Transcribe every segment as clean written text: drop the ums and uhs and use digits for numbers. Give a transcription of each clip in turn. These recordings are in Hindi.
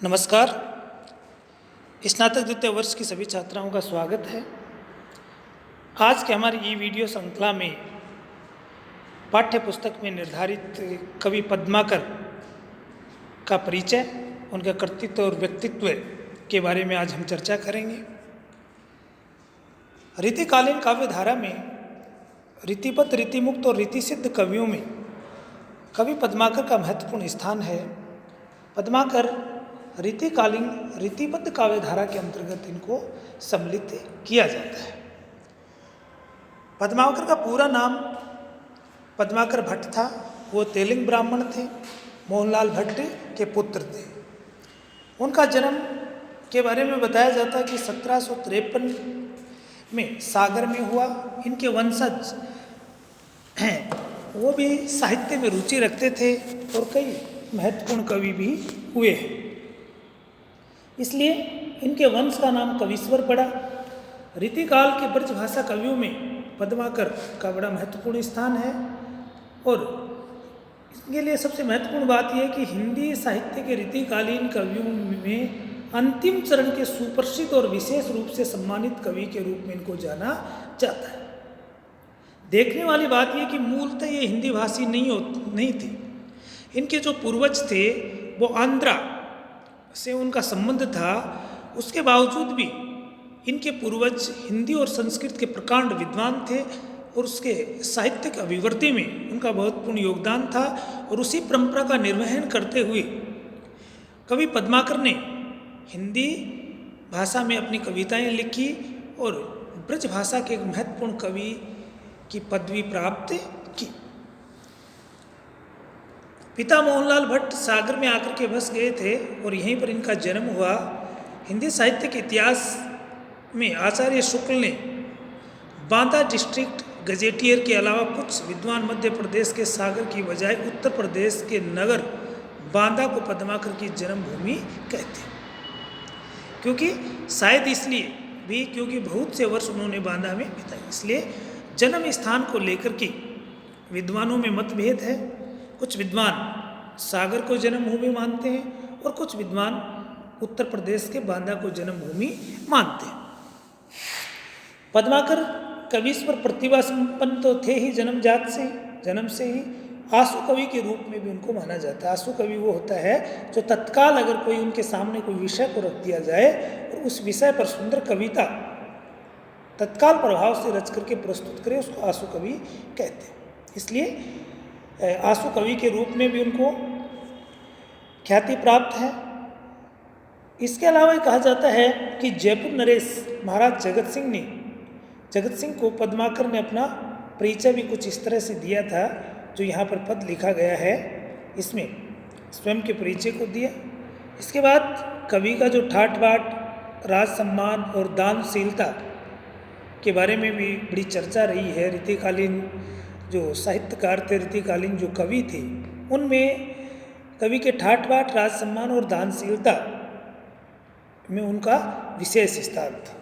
नमस्कार। स्नातक द्वितीय वर्ष की सभी छात्राओं का स्वागत है। आज के हमारी ई वीडियो श्रृंखला में पाठ्य पुस्तक में निर्धारित कवि पद्माकर का परिचय, उनका कर्तृत्व और व्यक्तित्व के बारे में आज हम चर्चा करेंगे। रीतिकालीन काव्य धारा में रीतिबद्ध, रीतिमुक्त और रीतिसिद्ध कवियों में कवि पद्माकर का महत्वपूर्ण स्थान है। पद्माकर रीतिकालीन रीतिबद्ध काव्य धारा के अंतर्गत इनको सम्मिलित किया जाता है। पद्माकर का पूरा नाम पद्माकर भट्ट था। वो तेलिंग ब्राह्मण थे, मोहनलाल भट्ट के पुत्र थे। उनका जन्म के बारे में बताया जाता है कि 1753 में सागर में हुआ। इनके वंशज हैं, वो भी साहित्य में रुचि रखते थे और कई महत्वपूर्ण कवि भी हुए हैं, इसलिए इनके वंश का नाम कवीश्वर पड़ा। रीतिकाल के ब्रजभाषा कवियों में पद्माकर का बड़ा महत्वपूर्ण स्थान है और इसके लिए सबसे महत्वपूर्ण बात यह है कि हिंदी साहित्य के रीतिकालीन कवियों में अंतिम चरण के सुप्रसिद्ध और विशेष रूप से सम्मानित कवि के रूप में इनको जाना जाता है। देखने वाली बात यह कि मूलतः ये हिंदी भाषी नहीं थे। इनके जो पूर्वज थे वो आंध्रा से उनका संबंध था। उसके बावजूद भी इनके पूर्वज हिंदी और संस्कृत के प्रकांड विद्वान थे और उसके साहित्यिक अभिवृद्धि में उनका महत्वपूर्ण योगदान था। और उसी परंपरा का निर्वहन करते हुए कवि पद्माकर ने हिंदी भाषा में अपनी कविताएं लिखी और ब्रज भाषा के एक महत्वपूर्ण कवि की पदवी प्राप्त की। पिता मोहनलाल भट्ट सागर में आकर के बस गए थे और यहीं पर इनका जन्म हुआ। हिंदी साहित्य के इतिहास में आचार्य शुक्ल ने बांदा डिस्ट्रिक्ट गजेटियर के अलावा कुछ विद्वान मध्य प्रदेश के सागर की बजाय उत्तर प्रदेश के नगर बांदा को पद्माकर की जन्मभूमि कहते हैं। क्योंकि शायद इसलिए भी क्योंकि बहुत से वर्ष उन्होंने बांदा में बिताए, इसलिए जन्म स्थान को लेकर के विद्वानों में मतभेद है। कुछ विद्वान सागर को जन्मभूमि मानते हैं और कुछ विद्वान उत्तर प्रदेश के बांदा को जन्मभूमि मानते हैं। पद्माकर कवीश्वर प्रतिभा संपन्न तो थे ही जन्म से ही। आंसू कवि के रूप में भी उनको माना जाता है। आंसू कवि वो होता है जो तत्काल अगर कोई उनके सामने कोई विषय को रख दिया जाए और उस विषय पर सुंदर कविता तत्काल प्रभाव से रच करके प्रस्तुत करे, उसको आंसू कवि कहते हैं। इसलिए आंसू कवि के रूप में भी उनको ख्याति प्राप्त है। इसके अलावा कहा जाता है कि जयपुर नरेश महाराज जगत सिंह को पद्माकर ने अपना परिचय भी कुछ इस तरह से दिया था, जो यहाँ पर पद लिखा गया है इसमें स्वयं के परिचय को दिया। इसके बाद कवि का जो ठाट बाट, राज सम्मान और दानशीलता के बारे में भी बड़ी चर्चा रही है। रीतिकालीन जो साहित्यकार थे, रीतिकालीन जो कवि थे, उनमें कवि के ठाट बाट, राज सम्मान और दानशीलता में उनका विशेष स्थान था।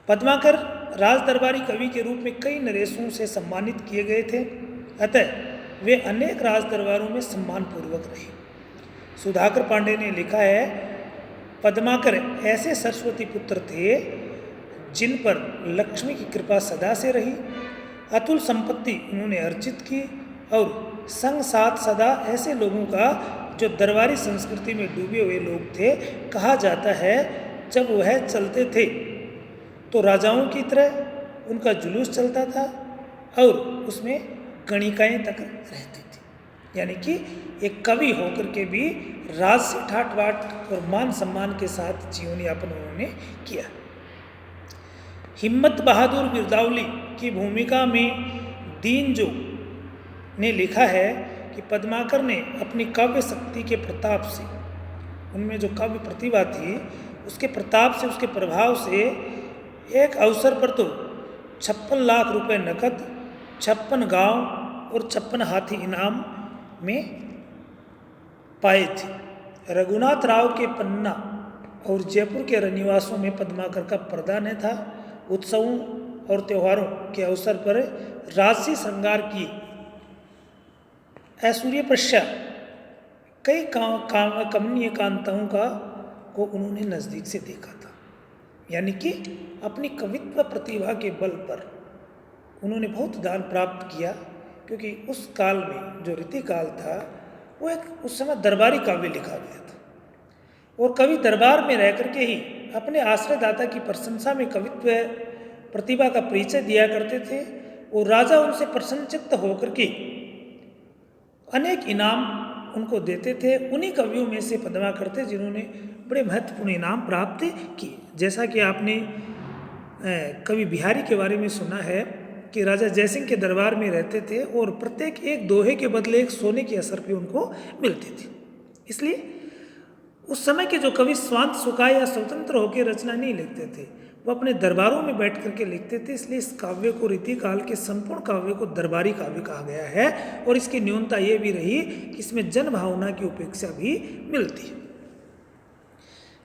पद्माकर राज दरबारी कवि के रूप में कई नरेशों से सम्मानित किए गए थे, अतः वे अनेक राज दरबारों में सम्मानपूर्वक रहे। सुधाकर पांडे ने लिखा है, पद्माकर ऐसे सरस्वती पुत्र थे जिन पर लक्ष्मी की कृपा सदा से रही। अतुल संपत्ति उन्होंने अर्जित की और संग साथ सदा ऐसे लोगों का जो दरबारी संस्कृति में डूबे हुए लोग थे। कहा जाता है जब वह चलते थे तो राजाओं की तरह उनका जुलूस चलता था और उसमें गणिकाएँ तक रहती थी। यानी कि एक कवि होकर के भी राज से ठाट बाट और मान सम्मान के साथ जीवन यापन उन्होंने किया। हिम्मत बहादुर बिरदावली की भूमिका में दीनजो ने लिखा है कि पद्माकर ने अपनी काव्य शक्ति के प्रताप से, उनमें जो काव्य प्रतिभा थी उसके प्रताप से, उसके प्रभाव से एक अवसर पर तो 56 लाख रुपए नकद, 56 गांव और 56 हाथी इनाम में पाए थे। रघुनाथ राव के पन्ना और जयपुर के रनिवासों में पद्माकर का प्रदान था। उत्सवों और त्योहारों के अवसर पर राजसी श्रृंगार की ऐश्वर्य प्रशा कई कमनीय कांताओं को उन्होंने नज़दीक से देखा था। यानी कि अपनी कवित्व प्रतिभा के बल पर उन्होंने बहुत दान प्राप्त किया, क्योंकि उस काल में जो रीति काल था वो एक उस समय दरबारी काव्य लिखा गया था, और कवि दरबार में रह करके ही अपने आश्रयदाता की प्रशंसा में कवित्व प्रतिभा का परिचय दिया करते थे, और राजा उनसे प्रसन्नचित्त होकर के अनेक इनाम उनको देते थे। उन्हीं कवियों में से पद्माकर थे जिन्होंने बड़े महत्वपूर्ण इनाम प्राप्त किए। जैसा कि आपने कवि बिहारी के बारे में सुना है कि राजा जयसिंह के दरबार में रहते थे और प्रत्येक एक दोहे के बदले एक सोने की असर पे उनको मिलती थी। इसलिए उस समय के जो कवि स्वांत सुखाए या स्वतंत्र होकर रचना नहीं लिखते थे, वो अपने दरबारों में बैठ करके लिखते थे। इसलिए इस काव्य को रीति काल के संपूर्ण काव्य को दरबारी काव्य कहा गया है, और इसकी न्यूनता ये भी रही कि इसमें जन भावना की उपेक्षा भी मिलती है।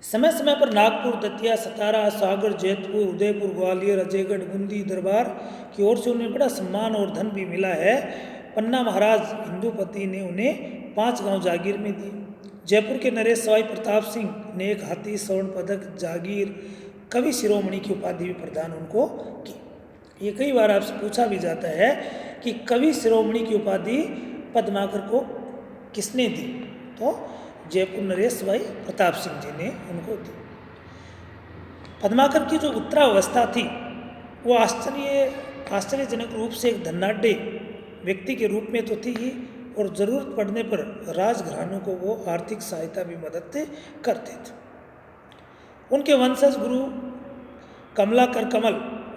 समय समय पर नागपुर, दतिया, सतारा, सागर, जैतपुर, उदयपुर, ग्वालियर, अजयगढ़, बूंदी दरबार की ओर से उन्हें बड़ा सम्मान और धन भी मिला है। पन्ना महाराज हिंदूपति ने उन्हें 5 गांव जागीर में दिए। जयपुर के नरेश सवाई प्रताप सिंह ने 1 हाथी, स्वर्ण पदक, जागीर, कवि शिरोमणि की उपाधि भी प्रदान उनको की। ये कई बार आपसे पूछा भी जाता है कि कवि शिरोमणि की उपाधि पद्माकर को किसने दी, तो जयपुर नरेश सवाई प्रताप सिंह जी ने उनको दी। पद्माकर की जो उत्तरावस्था थी वो आश्चर्यजनक रूप से एक धनाढ्य व्यक्ति के रूप में तो थी ही, और ज़रूरत पड़ने पर राजघरानों को वो आर्थिक सहायता भी मदद करते थे। उनके वंशज गुरु कमलाकर कमल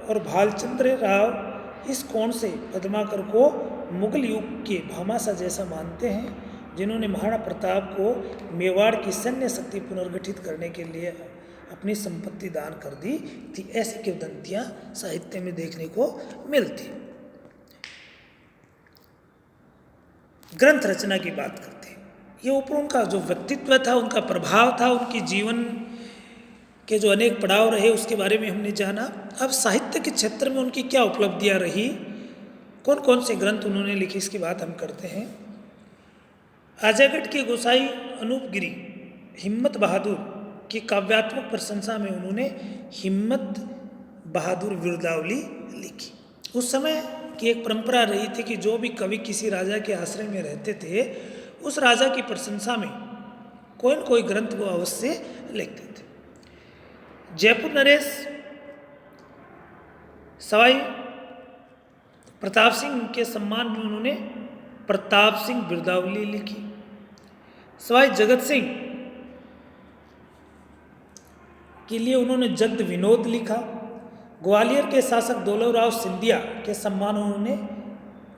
और भालचंद्र राव इस कोण से पद्माकर को मुगल युग के भामाशाह जैसा मानते हैं, जिन्होंने महाराणा प्रताप को मेवाड़ की सैन्य शक्ति पुनर्गठित करने के लिए अपनी संपत्ति दान कर दी थी। ऐसी किंवदंतियाँ साहित्य में देखने को मिलती। ग्रंथ रचना की बात करते हैं। ये ऊपर उनका जो व्यक्तित्व था, उनका प्रभाव था, उनकी जीवन के जो अनेक पड़ाव रहे उसके बारे में हमने जाना। अब साहित्य के क्षेत्र में उनकी क्या उपलब्धियाँ रही, कौन कौन से ग्रंथ उन्होंने लिखे, इसकी बात हम करते हैं। अजयगढ़ के गोसाई अनूप गिरी हिम्मत बहादुर की काव्यात्मक प्रशंसा में उन्होंने हिम्मत बहादुर वीरदावली लिखी। उस समय की एक परंपरा रही थी कि जो भी कवि किसी राजा के आश्रय में रहते थे, उस राजा की प्रशंसा में कोई न कोई ग्रंथ वो अवश्य लिखते थे। जयपुर नरेश सवाई प्रताप सिंह के सम्मान में उन्होंने प्रताप सिंह बिरदावली लिखी। सवाई जगत सिंह के लिए उन्होंने जगत विनोद लिखा। ग्वालियर के शासक दौलतराव सिंधिया के सम्मान उन्होंने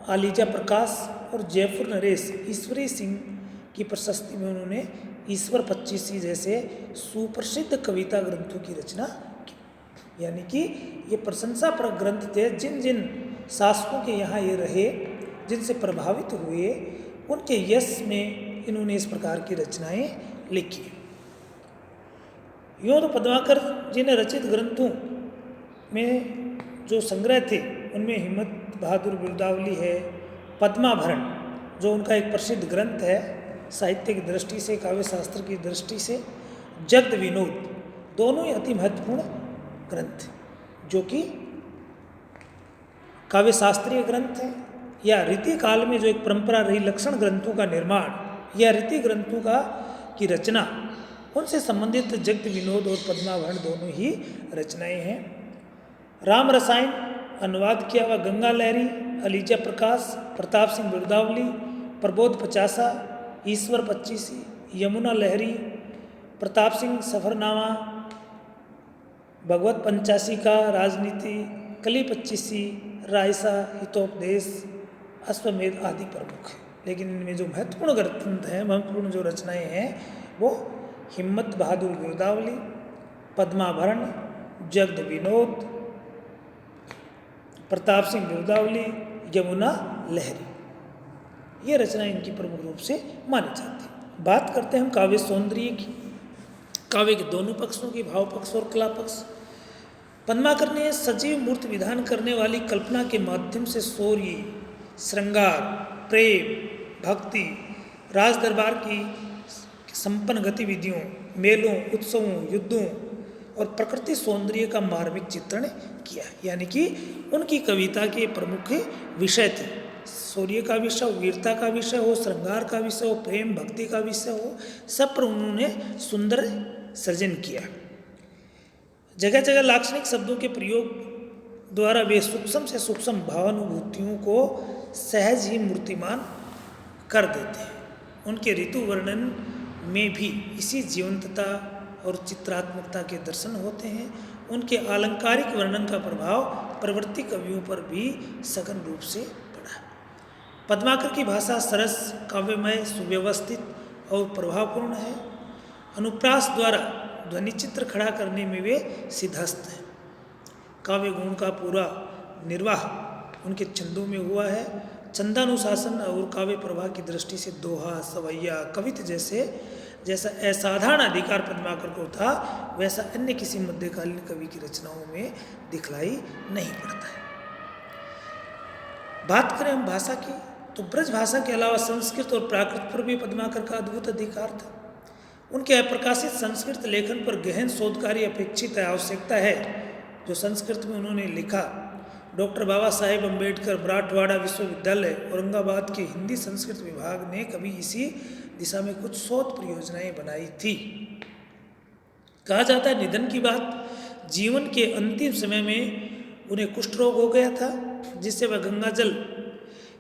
आलीजा प्रकाश, और जयपुर नरेश ईश्वरी सिंह की प्रशस्ति में उन्होंने ईश्वर पच्चीसी जैसे सुप्रसिद्ध कविता ग्रंथों की रचना की। यानी कि ये प्रशंसापरक ग्रंथ थे। जिन जिन शासकों के यहाँ ये रहे, जिनसे प्रभावित हुए, उनके यश में इन्होंने इस प्रकार की रचनाएं लिखी। यूँ तो पद्माकर जी ने रचित ग्रंथों में जो संग्रह थे उनमें हिम्मत बहादुर वीरदावली है, पद्माभरण जो उनका एक प्रसिद्ध ग्रंथ है साहित्य की दृष्टि से, काव्य शास्त्र की दृष्टि से, जगत विनोद, दोनों ही अति महत्वपूर्ण ग्रंथ जो कि काव्य शास्त्रीय ग्रंथ हैं, या रीति काल में जो एक परंपरा रही लक्षण ग्रंथों का निर्माण या रीति ग्रंथों का की रचना, उनसे संबंधित जगत विनोद और पद्माभरण दोनों ही रचनाएं हैं। राम रसायन अनुवाद किया हुआ गंगा लहरी, अलीजा प्रकाश, प्रताप सिंह बिरदावली, प्रबोध पचासा, ईश्वर पच्चीसी, यमुना लहरी, प्रताप सिंह सफरनामा, भगवत पंचासी का राजनीति, कली पच्चीसी, रायसा, हितोपदेश, अश्वमेध आदि प्रमुख है। लेकिन इनमें जो महत्वपूर्ण ग्रंथ हैं, महत्वपूर्ण जो रचनाएं हैं, वो हिम्मत बहादुर वीरदावली, पद्माभरण, जगत विनोद, प्रताप सिंह बिरदावली, यमुना लहरी, ये रचना इनकी प्रमुख रूप से मानी जाती है। बात करते हैं हम काव्य सौंदर्य की, काव्य के दोनों पक्षों की, भाव पक्ष और कला पक्ष। पद्माकर ने सजीव मूर्त विधान करने वाली कल्पना के माध्यम से शौर्य, श्रृंगार, प्रेम, भक्ति, राज दरबार की संपन्न गतिविधियों, मेलों, उत्सवों, युद्धों और प्रकृति सौंदर्य का मार्मिक चित्रण किया। यानी कि उनकी कविता के प्रमुख विषय थे। शौर्य का विषय हो, वीरता का विषय हो, श्रृंगार का विषय हो, प्रेम भक्ति का विषय हो, सब पर उन्होंने सुंदर सृजन किया। जगह जगह लाक्षणिक शब्दों के प्रयोग द्वारा वे सूक्ष्म से सूक्ष्म भावानुभूतियों को सहज ही मूर्तिमान कर देते हैं। उनके ऋतु वर्णन में भी इसी जीवंतता और चित्रात्मकता के दर्शन होते हैं। उनके आलंकारिक वर्णन का प्रभाव प्रवृत्ति कवियों पर भी सघन रूप से पड़ा। पद्माकर की भाषा सरस, काव्यमय, सुव्यवस्थित और प्रभावपूर्ण है। अनुप्रास द्वारा ध्वनि चित्र खड़ा करने में वे सिद्धहस्त हैं। काव्य गुण का पूरा निर्वाह उनके छंदों में हुआ है। छंदानुशासन और काव्य प्रवाह की दृष्टि से दोहा, सवैया, कवित जैसा असाधारण अधिकार पद्माकर को था, वैसा अन्य किसी मध्यकालीन कवि की रचनाओं में दिखलाई नहीं पड़ता है। बात करें हम भाषा की, तो ब्रज भाषा के अलावा संस्कृत और प्राकृत पर भी पद्माकर का अद्भुत अधिकार था। उनके अप्रकाशित संस्कृत लेखन पर गहन शोध कार्य अपेक्षित आवश्यकता है, जो संस्कृत में उन्होंने लिखा। डॉक्टर बाबा साहेब अम्बेडकर मराठवाड़ा विश्वविद्यालय औरंगाबाद के हिंदी संस्कृत विभाग ने कभी इसी दिशा में कुछ शोध परियोजनाएं बनाई थी। कहा जाता है निधन की बात, जीवन के अंतिम समय में उन्हें कुष्ठ रोग हो गया था, जिससे वह गंगा जल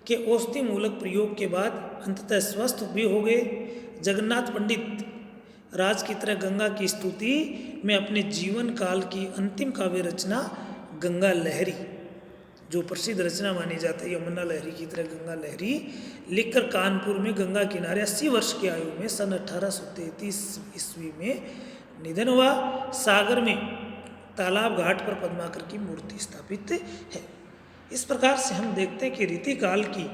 के औषधि मूलक प्रयोग के बाद अंततः स्वस्थ भी हो गए। जगन्नाथ पंडित राज की तरह गंगा की स्तुति में अपने जीवन काल की अंतिम काव्य रचना गंगा लहरी, जो प्रसिद्ध रचना मानी जाती है यमुना लहरी की तरह गंगा लहरी, लिखकर कानपुर में गंगा किनारे 80 वर्ष की आयु में सन 1833 ईस्वी में निधन हुआ। सागर में तालाब घाट पर पद्माकर की मूर्ति स्थापित है। इस प्रकार से हम देखते हैं कि रीति काल की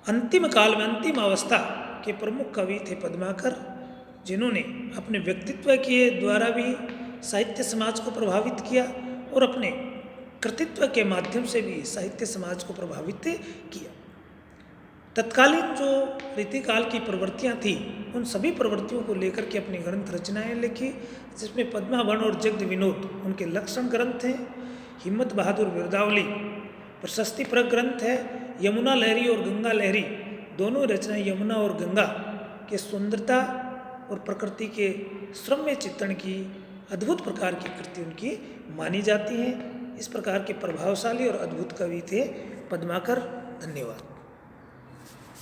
अंतिम काल में अंतिम अवस्था के प्रमुख कवि थे पद्माकर, जिन्होंने अपने व्यक्तित्व के द्वारा भी साहित्य समाज को प्रभावित किया और अपने कृतित्व के माध्यम से भी साहित्य समाज को प्रभावित किया। तत्कालीन जो रीतिकाल की प्रवृत्तियां थी, उन सभी प्रवृत्तियों को लेकर के अपनी ग्रंथ रचनाएं लिखी, जिसमें पद्मावन और जगद विनोद उनके लक्षण ग्रंथ हैं। हिम्मत बहादुर बिरदावली प्रशस्तिप्रद ग्रंथ है। यमुना लहरी और गंगा लहरी दोनों रचनाएं यमुना और गंगा के सुंदरता और प्रकृति के श्रम्य चित्रण की अद्भुत प्रकार की कृति उनकी मानी जाती हैं। इस प्रकार के प्रभावशाली और अद्भुत कवि थे पद्माकर। धन्यवाद।